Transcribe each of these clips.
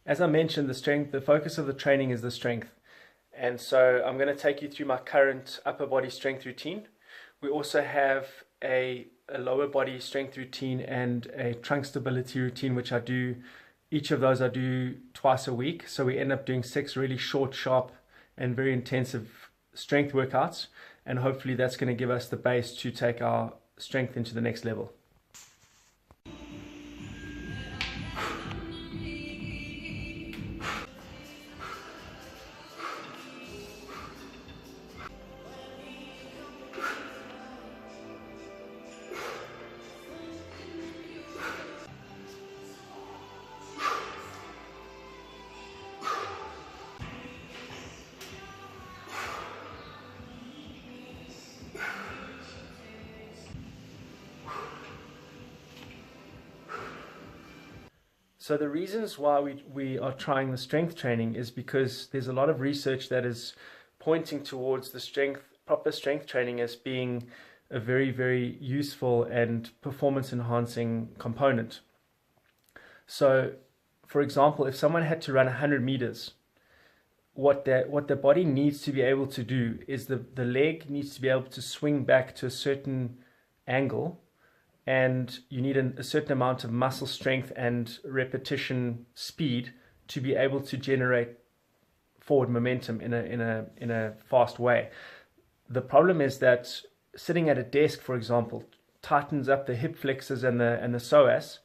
As I mentioned, the focus of the training is the strength. And so I'm going to take you through my current upper body strength routine. We also have a lower body strength routine and a trunk stability routine, which I do. Each of those I do twice a week. So we end up doing 6 really short, sharp, and very intensive strength workouts. And hopefully that's going to give us the base to take our strength into the next level. So the reasons why we are trying the strength training is because there's a lot of research that is pointing towards the proper strength training as being a very, very useful and performance enhancing component. So, for example, if someone had to run 100 meters, what the body needs to be able to do is the leg needs to be able to swing back to a certain angle, and you need a certain amount of muscle strength and repetition speed to be able to generate forward momentum in a fast way. The problem is that sitting at a desk, for example, tightens up the hip flexors and the psoas,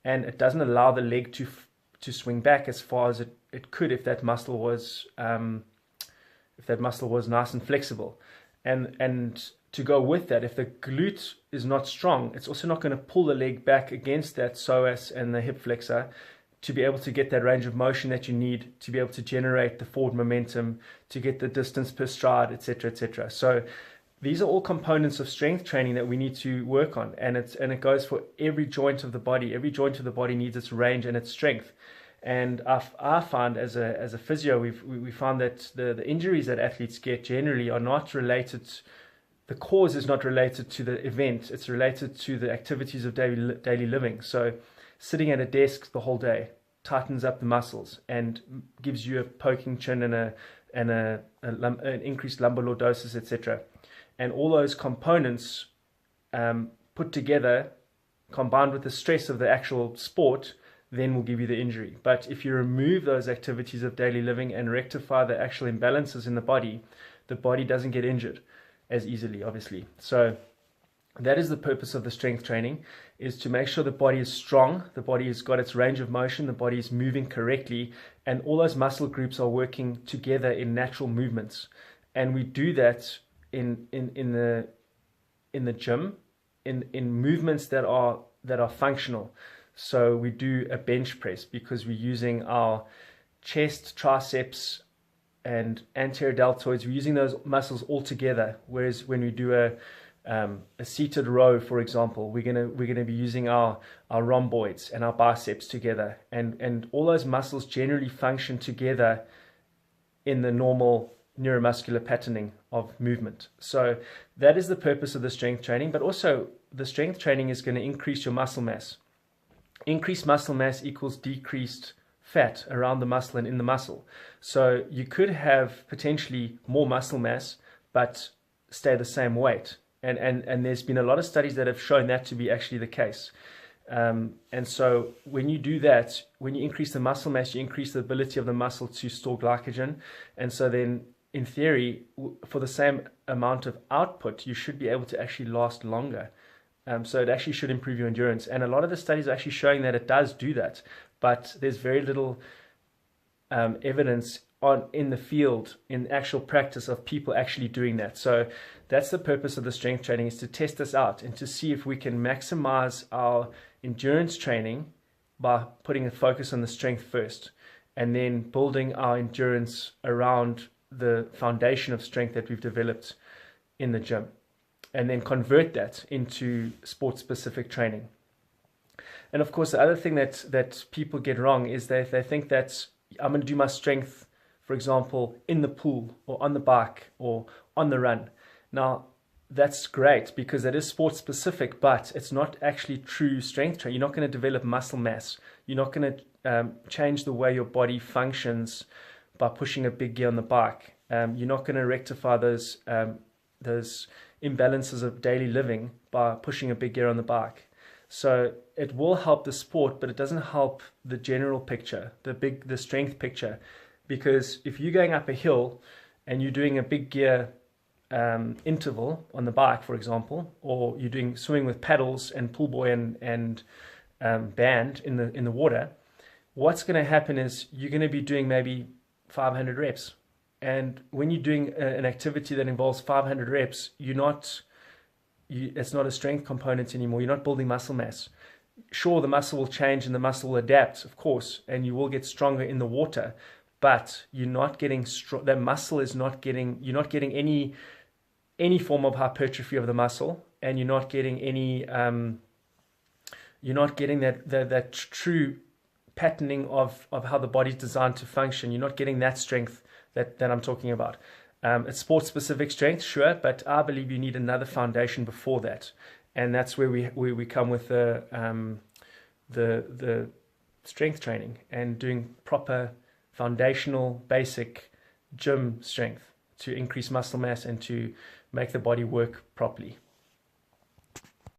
and it doesn't allow the leg to swing back as far as it could if that muscle was nice and flexible. And to go with that, if the glute is not strong, it's also not going to pull the leg back against that psoas and the hip flexor to be able to get that range of motion that you need to be able to generate the forward momentum, to get the distance per stride, etc., etc. So these are all components of strength training that we need to work on, and it goes for every joint of the body. Every joint of the body needs its range and its strength. And I find as a physio, we found that the injuries that athletes get generally are not related. The cause is not related to the event, it's related to the activities of daily living. So sitting at a desk the whole day tightens up the muscles and gives you a poking chin and an increased lumbar lordosis, etc. And all those components put together, combined with the stress of the actual sport, then will give you the injury. But if you remove those activities of daily living and rectify the actual imbalances in the body doesn't get injured as easily, obviously. So that is the purpose of the strength training, is to make sure the body is strong, the body has got its range of motion, the body is moving correctly, and all those muscle groups are working together in natural movements. And we do that in the gym, in movements that are functional. So we do a bench press because we're using our chest, triceps, and anterior deltoids. We're using those muscles all together. Whereas when we do a seated row, for example, we're gonna be using our rhomboids and our biceps together, and all those muscles generally function together in the normal neuromuscular patterning of movement. So that is the purpose of the strength training. But also the strength training is going to increase your muscle mass. Increased muscle mass equals decreased fat around the muscle and in the muscle. So you could have potentially more muscle mass but stay the same weight. And there's been a lot of studies that have shown that to be actually the case. And so when you do that, when you increase the muscle mass, you increase the ability of the muscle to store glycogen. And so then, in theory, for the same amount of output, you should be able to actually last longer. So it actually should improve your endurance. And a lot of the studies are actually showing that it does do that. But there's very little evidence in the field, in actual practice, of people actually doing that. So that's the purpose of the strength training, is to test this out and to see if we can maximize our endurance training by putting a focus on the strength first, and then building our endurance around the foundation of strength that we've developed in the gym, and then convert that into sport-specific training. And of course, the other thing that people get wrong is that they think that I'm going to do my strength, for example, in the pool or on the bike or on the run. Now, that's great because that is sport specific, but it's not actually true strength training. You're not going to develop muscle mass. You're not going to change the way your body functions by pushing a big gear on the bike. You're not going to rectify those imbalances of daily living by pushing a big gear on the bike. So it will help the sport, but it doesn't help the general picture, the strength picture. Because if you're going up a hill and you're doing a big gear interval on the bike, for example, or you're doing swimming with paddles and pull buoy and band in the water, what's going to happen is you're going to be doing maybe 500 reps. And when you're doing an activity that involves 500 reps, it's not a strength component anymore. You're not building muscle mass. Sure, the muscle will change and the muscle will adapt, of course, and you will get stronger in the water, but you're not getting that muscle is not getting, you're not getting any form of hypertrophy of the muscle, and you're not getting that true patterning of how the body's designed to function. You're not getting that strength that I'm talking about. It's sport-specific strength, sure, but I believe you need another foundation before that, and that's where we come with the strength training and doing proper foundational, basic gym strength to increase muscle mass and to make the body work properly.